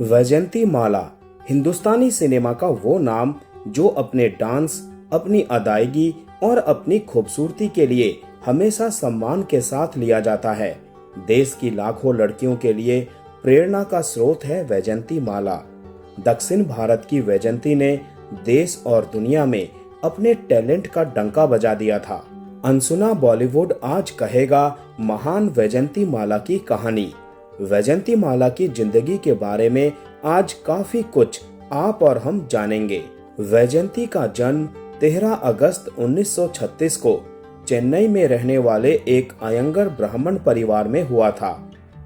वैजयंती माला हिंदुस्तानी cinema का वो नाम जो अपने डांस, अपनी अदायगी और अपनी खूबसूरती के लिए हमेशा सम्मान के साथ लिया जाता है। देश की लाखों लड़कियों के लिए प्रेरणा का स्रोत है वैजयंती माला। दक्षिण भारत की वैजयंती ने देश और दुनिया में अपने टैलेंट का डंका बजा दिया था। अनसुना बॉलीवुड आज कहेगा महान वैजयंती माला की कहानी। वैजयंती माला की जिंदगी के बारे में आज काफी कुछ आप और हम जानेंगे। वैजयंती का जन्म 13 अगस्त 1936 को चेन्नई में रहने वाले एक अयंगर ब्राह्मण परिवार में हुआ था।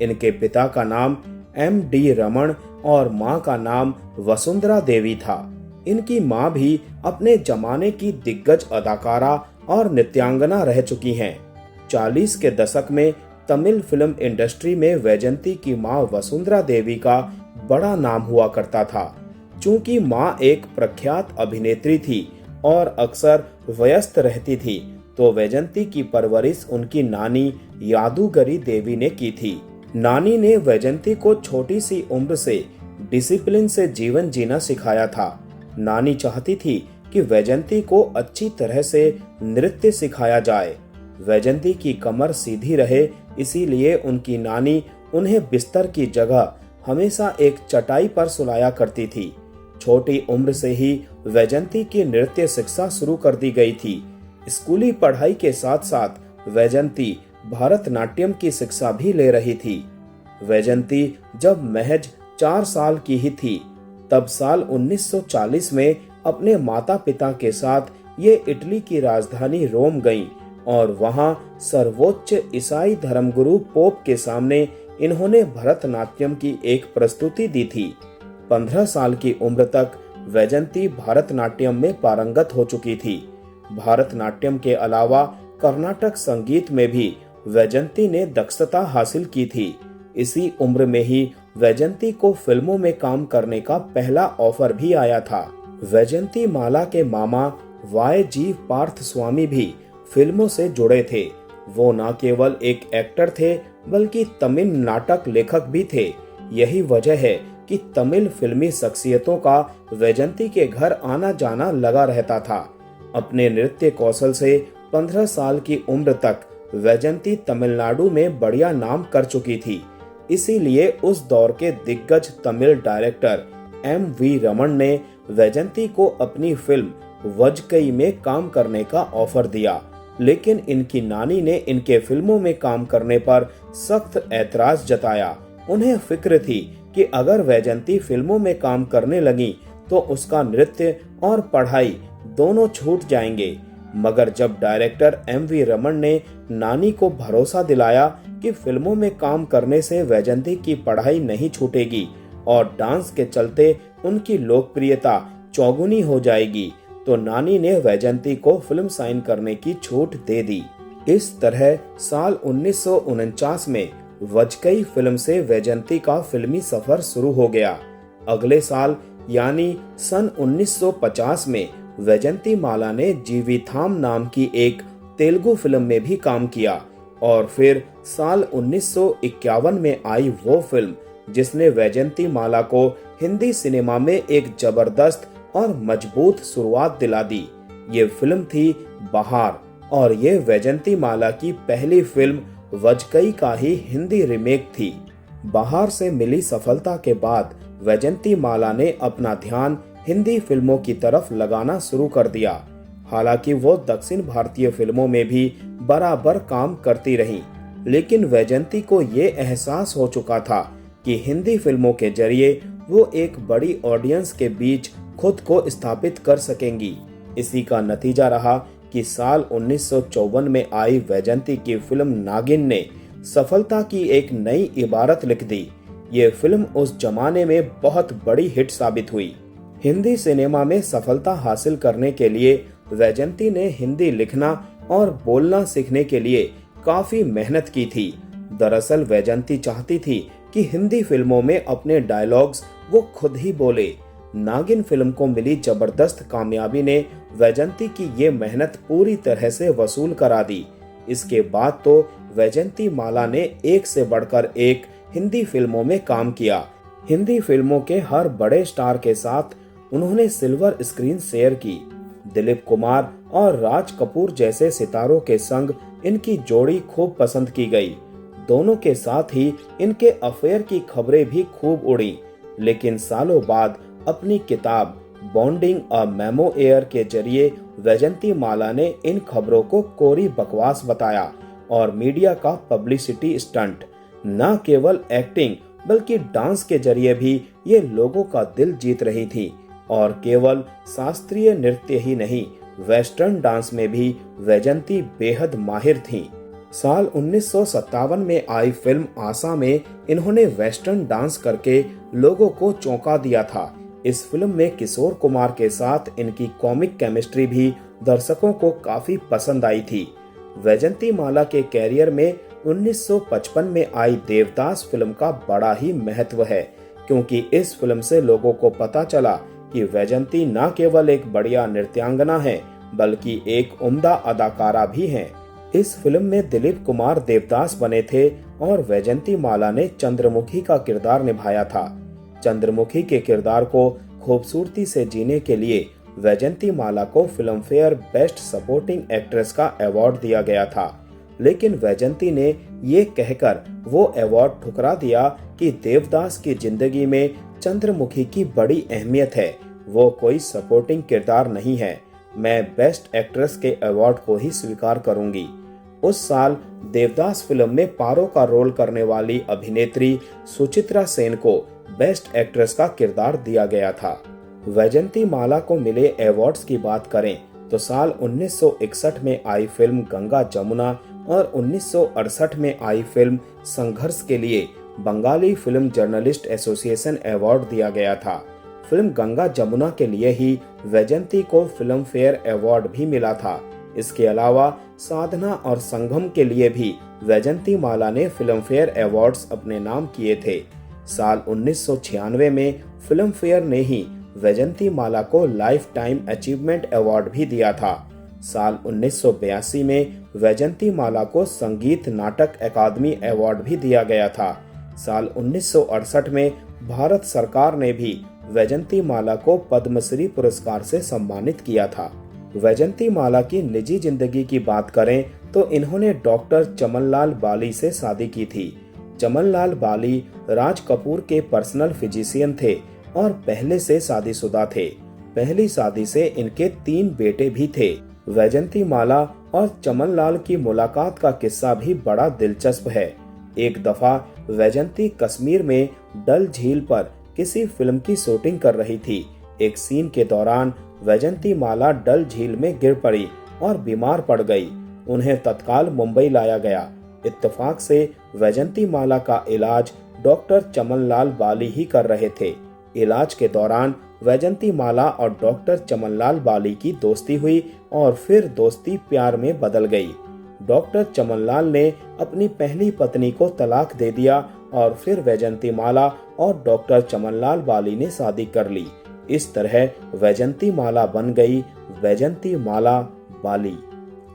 इनके पिता का नाम M.D. रमन और मां का नाम वसुंधरा देवी था। इनकी मां भी अपने जमाने की दिग्गज अदाकारा और नृत्यांगना रह चुकी हैं। 40 के दशक में तमिल फिल्म इंडस्ट्री में वैजयंती की मां वसुंधरा देवी का बड़ा नाम हुआ करता था। चूंकि मां एक प्रख्यात अभिनेत्री थी और अक्सर व्यस्त रहती थी, तो वैजयंती की परवरिश उनकी नानी यादुगरी देवी ने की थी। नानी ने वैजयंती को छोटी सी उम्र से डिसिप्लिन से जीवन जीना सिखाया था। नानी चाहती थी कि वैजयंती को अच्छी तरह से नृत्य सिखाया जाए। वैजयंती की कमर सीधी रहे, इसीलिए उनकी नानी उन्हें बिस्तर की जगह हमेशा एक चटाई पर सुलाया करती थी। छोटी उम्र से ही वैजयंती की नृत्य शिक्षा शुरू कर दी गई थी। स्कूली पढ़ाई के साथ साथ वैजयंती भरतनाट्यम की शिक्षा भी ले रही थी। वैजयंती जब महज 4 साल की ही थी, तब साल 1940 में अपने माता पिता के साथ ये इटली की राजधानी रोम गईं और वहां सर्वोच्च ईसाई धर्मगुरु पोप के सामने इन्होंने भरतनाट्यम की एक प्रस्तुति दी थी। 15 साल की उम्र तक वैजयंती भरतनाट्यम में पारंगत हो चुकी थी। भरतनाट्यम के अलावा कर्नाटक संगीत में भी वैजयंती ने दक्षता हासिल की थी। इसी उम्र में ही वैजयंती को फिल्मों में काम करने का पहला ऑफर भी आया था। वैजयंती माला के मामा Y.G. पार्थ स्वामी भी फिल्मों से जुड़े थे। वो न केवल एक एक्टर थे, बल्कि तमिल नाटक लेखक भी थे। यही वजह है कि तमिल फिल्मी शख्सियतों का वैजयंती के घर आना जाना लगा रहता था। अपने नृत्य कौशल से 15 साल की उम्र तक वैजयंती तमिलनाडु में बढ़िया नाम कर चुकी थी। इसीलिए उस दौर के दिग्गज तमिल डायरेक्टर M.V. रमन ने वैजयंती को अपनी फिल्म वजकई में काम करने का ऑफर दिया, लेकिन इनकी नानी ने इनके फिल्मों में काम करने पर सख्त ऐतराज जताया। उन्हें फिक्र थी कि अगर वैजयंती फिल्मों में काम करने लगी तो उसका नृत्य और पढ़ाई दोनों छूट जाएंगे। मगर जब डायरेक्टर M.V. रमन ने नानी को भरोसा दिलाया कि फिल्मों में काम करने से वैजयंती की पढ़ाई नहीं छूटेगी और डांस के चलते उनकी लोकप्रियता चौगुनी हो जाएगी, तो नानी ने वैजयंती को फिल्म साइन करने की छूट दे दी। इस तरह साल 1949 में वजकई फिल्म से वैजयंती का फिल्मी सफर शुरू हो गया। अगले साल यानी सन 1950 में वैजयंती माला ने जीविथाम नाम की एक तेलुगु फिल्म में भी काम किया और फिर साल 1951 में आई वो फिल्म जिसने वैजयंती माला को हिंदी सिनेमा में एक जबरदस्त और मजबूत शुरुआत दिला दी। ये फिल्म थी बहार और ये वैजयंती माला की पहली फिल्म वजकई का ही हिंदी रीमेक थी। बहार से मिली सफलता के बाद वैजयंती माला ने अपना ध्यान हिंदी फिल्मों की तरफ लगाना शुरू कर दिया। हालांकि वो दक्षिण भारतीय फिल्मों में भी बराबर काम करती रहीं, लेकिन वैजयंती को ये एहसास हो चुका था कि हिंदी फिल्मों के जरिए वो एक बड़ी ऑडियंस के बीच खुद को स्थापित कर सकेंगी। इसी का नतीजा रहा कि साल 1954 में आई वैजयंती की फिल्म नागिन ने सफलता की एक नई इबारत लिख दी। ये फिल्म उस जमाने में बहुत बड़ी हिट साबित हुई। हिंदी सिनेमा में सफलता हासिल करने के लिए वैजयंती ने हिंदी लिखना और बोलना सीखने के लिए काफी मेहनत की थी। दरअसल वैजयंती चाहती थी कि हिंदी फिल्मों में अपने डायलॉग्स वो खुद ही बोले। नागिन फिल्म को मिली जबरदस्त कामयाबी ने वैजयंती की ये मेहनत पूरी तरह से वसूल करा दी। इसके बाद तो वैजयंती माला ने एक से बढ़कर एक हिंदी फिल्मों में काम किया। हिंदी फिल्मों के हर बड़े स्टार के साथ उन्होंने सिल्वर स्क्रीन शेयर की। दिलीप कुमार और राज कपूर जैसे सितारों के संग इनकी जोड़ी खूब पसंद की गई। दोनों के साथ ही इनके अफेयर की खबरें भी खूब उड़ी, लेकिन सालों बाद अपनी किताब बॉन्डिंग अ मेमो एयर के जरिए वैजंती माला ने इन खबरों को कोरी बकवास बताया और मीडिया का पब्लिसिटी स्टंट। न केवल एक्टिंग बल्कि डांस के जरिए भी ये लोगों का दिल जीत रही थी और केवल शास्त्रीय नृत्य ही नहीं, वेस्टर्न डांस में भी वैजंती बेहद माहिर थीं। साल 1957 में आई फिल्म आशा में इन्होंने वेस्टर्न डांस करके लोगों को चौंका दिया था। इस फिल्म में किशोर कुमार के साथ इनकी कॉमिक केमिस्ट्री भी दर्शकों को काफी पसंद आई थी। वैजंती माला के कैरियर में 1955 में आई देवदास फिल्म का बड़ा ही महत्व है, क्योंकि इस फिल्म से लोगों को पता चला कि वैजंती न केवल एक बढ़िया नृत्यांगना है बल्कि एक उम्दा अदाकारा भी हैं। इस फिल्म में दिलीप कुमार देवदास बने थे और वैजंती माला ने चंद्रमुखी का किरदार निभाया था। चंद्रमुखी के किरदार को खूबसूरती से जीने के लिए वैजंती माला को film fair best supporting actress का अवार्ड दिया गया था, लेकिन वैजंती ने ये कहकर वो अवार्ड ठुकरा दिया कि देवदास की जिंदगी में चंद्रमुखी की बड़ी अहमियत है, वो कोई सपोर्टिंग किरदार नहीं है, मैं बेस्ट एक्ट्रेस के अवार्ड को ही स्वीकार करूंगी। उस साल देवदास फिल्म में पारो का रोल करने वाली अभिनेत्री सुचित्रा सेन को बेस्ट एक्ट्रेस का किरदार दिया गया था। वैजंती माला को मिले अवार्ड्स की बात करें तो साल 1961 में आई फिल्म गंगा जमुना और 1968 में आई फिल्म संघर्ष के लिए Bengali film journalist association award दिया गया था। फिल्म गंगा जमुना के लिए ही वैजंती को फिल्म फेयर अवार्ड भी मिला था। इसके अलावा साधना और संगम के लिए भी वैजंती माला ने फिल्म फेयर अवार्ड्स अपने नाम किए थे। साल 1996 में फिल्म फेयर ने ही वैजंती माला को लाइफ टाइम अचीवमेंट अवार्ड भी दिया था। साल 1982 में वैजंती माला को संगीत नाटक अकादमी अवार्ड भी दिया गया था। साल 1968 में भारत सरकार ने भी वैजंती माला को पद्मश्री पुरस्कार से सम्मानित किया था। वैजंती माला की निजी जिंदगी की बात करें तो इन्होंने डॉक्टर चमनलाल बाली से शादी की थी। चमनलाल बाली राज कपूर के पर्सनल फिजिशियन थे और पहले से शादीशुदा थे। पहली शादी से इनके 3 बेटे भी थे। वैजंती माला और चमनलाल की मुलाकात का किस्सा भी बड़ा दिलचस्प है। एक दफा वैजंती कश्मीर में डल झील पर किसी फिल्म की शूटिंग कर रही थी। एक सीन के दौरान वैजंती माला डल झील में गिर पड़ी और बीमार पड़ गई। उन्हें तत्काल मुंबई लाया गया। इत्तेफाक से वैजंती माला का इलाज डॉक्टर चमनलाल बाली ही कर रहे थे। इलाज के दौरान वैजंती माला और डॉक्टर चमनलाल बाली की दोस्ती हुई और फिर दोस्ती प्यार में बदल गई। डॉक्टर चमनलाल ने अपनी पहली पत्नी को तलाक दे दिया और फिर वैजंती माला और डॉक्टर चमनलाल बाली ने शादी कर ली। इस तरह वैजंती माला बन गई वैजंती माला बाली।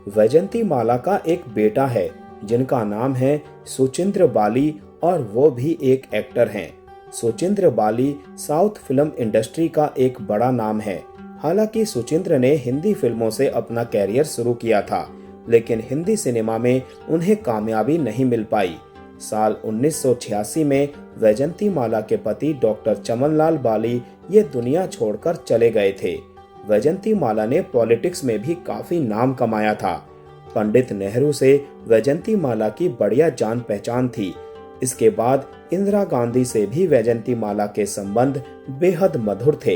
वैजंती माला का एक बेटा है जिनका नाम है सुचिंद्र बाली और वो भी एक एक्टर हैं। सुचिंद्र बाली साउथ फिल्म इंडस्ट्री का एक बड़ा नाम है। हालांकि सुचिंद्र ने हिंदी फिल्मों से अपना कैरियर शुरू किया था, लेकिन हिंदी सिनेमा में उन्हें कामयाबी नहीं मिल पाई। साल 1986 में वैजंती माला के पति डॉक्टर चमनलाल बाली ये दुनिया छोड़कर चले गए थे। वैजंती माला ने पॉलिटिक्स में भी काफी नाम कमाया था। पंडित नेहरू से वैजंती माला की बढ़िया जान पहचान थी। इसके बाद इंदिरा गांधी से भी वैजंती माला के संबंध बेहद मधुर थे।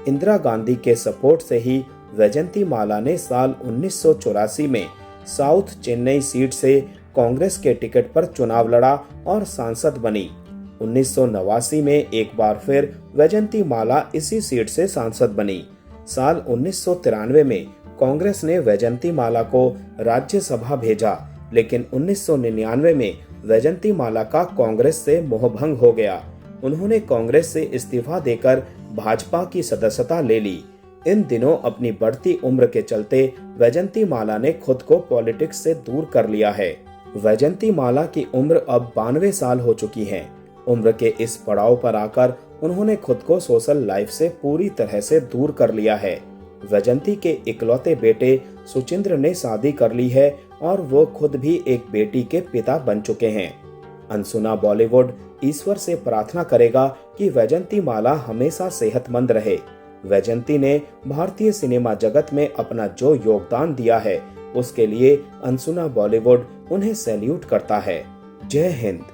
इंदिरा गांधी के सपोर्ट से ही वैजंती माला ने साल 1984 में साउथ चेन्नई सीट से कांग्रेस के टिकट पर चुनाव लड़ा और सांसद बनी। 1989 में एक बार फिर वैजंती माला इसी सीट से सांसद बनी। साल 1993 में कांग्रेस ने वैजंती माला को राज्यसभा भेजा, लेकिन 1999 में वैजंती माला का कांग्रेस से मोहभंग हो गया। उन्होंने कांग्रेस से इस्तीफा देकर भाजपा की सदस्यता ले ली। इन दिनों अपनी बढ़ती उम्र के चलते वैजंती माला ने खुद को पॉलिटिक्स से दूर कर लिया है। वैजंती माला की उम्र अब 92 साल हो चुकी है। उम्र के इस पड़ाव पर आकर उन्होंने खुद को सोशल लाइफ से पूरी तरह से दूर कर लिया है। वैजंती के इकलौते बेटे सुचिंद्र ने शादी कर ली है और वो खुद भी एक बेटी के पिता बन चुके हैं। अनसुना बॉलीवुड ईश्वर से प्रार्थना करेगा कि वैजंती माला हमेशा सेहतमंद रहे। वैजंती ने भारतीय सिनेमा जगत में अपना जो योगदान दिया है उसके लिए अनसुना बॉलीवुड उन्हें सैल्यूट करता है। जय हिंद।